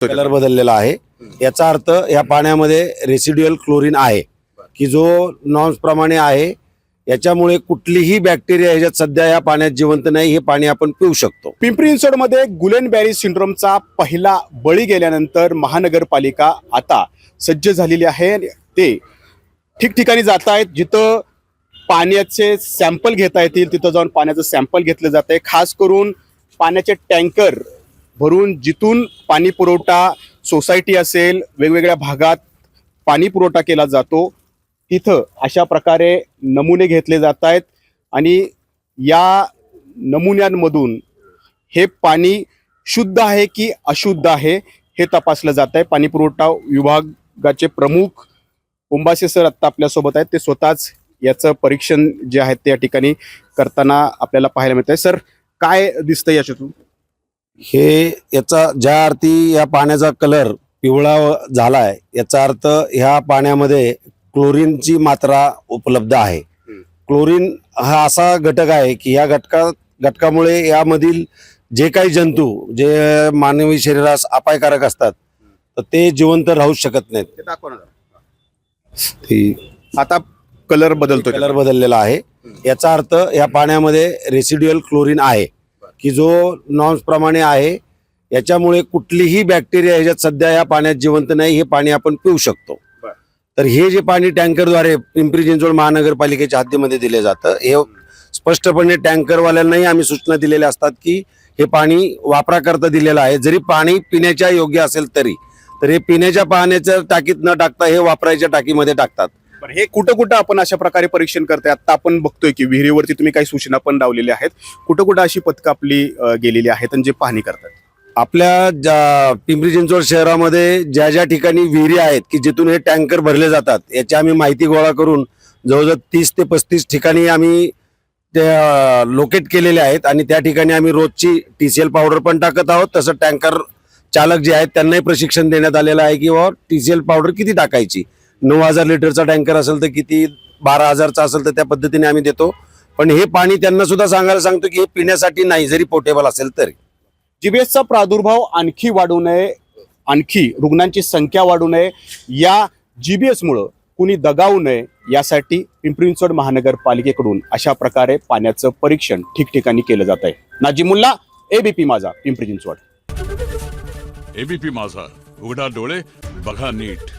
Colour बदललेला आहे। याचा अर्थ या पाण्यामध्ये रेसिड्युअल क्लोरीन आहे की जो नॉर्म्स प्रमाणे आहे। याच्यामुळे कुठलीही बॅक्टेरिया ह्याच्यात सध्या या पाण्यात जिवंत नाही। हे पाणी आपण पिऊ शकतो। पिंपरी चिंचवडमध्ये गुलेनबॅरी सिंड्रोमचा पहिला बळी गेल्यानंतर महानगरपालिका आता सज्ज झालेली आहे। ते ठिकठिकाणी जात आहेत, जिथं पाण्याचे सॅम्पल घेता येतील तिथं जाऊन पाण्याचं सॅम्पल घेतलं जात आहे। खास करून पाण्याचे टँकर भरून जिथून पाणी पुरवठा सोसायटी असेल, वेगवेगळ्या भागात पाणी पुरवठा केला जातो, तिथं अशा प्रकारे नमुने घेतले जात आहेत आणि या नमुन्यांमधून हे पाणी शुद्ध आहे की अशुद्ध आहे हे तपासलं जात आहे। पाणी पुरवठा विभागाचे प्रमुख उंबासे सर आत्ता आपल्यासोबत आहेत। ते स्वतःच याचं परीक्षण जे आहे त्या ठिकाणी करताना आपल्याला पाहायला मिळत आहे। सर, काय दिसतंय याच्यातून? हे याचा ज्या अर्थी या पाण्याचा कलर पिवळा झालाय, याचा अर्थ ह्या पाण्यामध्ये क्लोरीनची मात्रा उपलब्ध आहे। क्लोरीन हा असा घटक आहे की या घटकामुळे यामधील जे काही जंतू जे मानवी शरीरास अपायकारक असतात तर ते जिवंत राहू शकत नाहीत। ते दाखवा ना। आता कलर बदलतो, कलर बदललेला आहे। याचा अर्थ या पाण्यामध्ये रेसिड्युअल क्लोरीन आहे की जो नॉर्म्स प्रमाणे आहे। याच्यामुळे कुठलीही बॅक्टेरिया ह्याच्यात सध्या या पाण्यात जिवंत नाही। हे पाणी आपण पिऊ शकतो। तर हे जे पाणी टँकरद्वारे पिंपरी चिंचवड महानगरपालिकेच्या हद्दीमध्ये दिले जातं, हे स्पष्टपणे टँकरवाल्यांनाही आम्ही सूचना दिलेल्या असतात की हे पाणी वापराकरता दिलेलं आहे। जरी पाणी पिण्याच्या योग्य असेल तरी तर हे पिण्याच्या पाण्याच्या टाकीत न टाकता हे वापरायच्या टाकीमध्ये टाकतात। हे कुठं कुठं आपण अशा प्रकारे परीक्षण करतोय? आता आपण बघतोय की विहिरीवरती तुम्ही काही सूचना पण लावलेल्या आहेत। कुठं कुठं अशी पथकं आपली गेलेली आहेत आणि जे पाहणी करतात? आपल्या पिंपरी चिंचवड शहरामध्ये ज्या ज्या ठिकाणी विहिरी आहेत की जिथून हे टँकर भरले जातात, याची आम्ही माहिती गोळा करून जवळजवळ 30 ते 35 ठिकाणी आम्ही ते लोकेट केलेले आहेत आणि त्या ठिकाणी आम्ही रोजची TCL पावडर पण टाकत आहोत। तसं टँकर चालक जे आहेत त्यांनाही प्रशिक्षण देण्यात आलेलं आहे की TCL पावडर किती टाकायची। 9000 लिटरचा टँकर असेल तर किती, 12000चा असेल तर त्या पद्धतीने आम्ही देतो। पण हे पाणी त्यांना सुद्धा सांगायला सांगतो की हे पिण्यासाठी नाही, जरी पोर्टेबल असेल तरी। जीबीएसचा प्रादुर्भाव आणखी वाढू नये, आणखी रुग्णांची संख्या वाढू नये, या जीबीएसमुळं कुणी दगावू नये यासाठी पिंपरी चिंचवड महानगरपालिकेकडून अशा प्रकारे पाण्याचं परीक्षण ठिकठिकाणी केलं जात आहे। नाजिमुल्ला, ABP माझा, पिंपरी चिंचवड। ABP माझा, उघडा डोळे बघा नीट।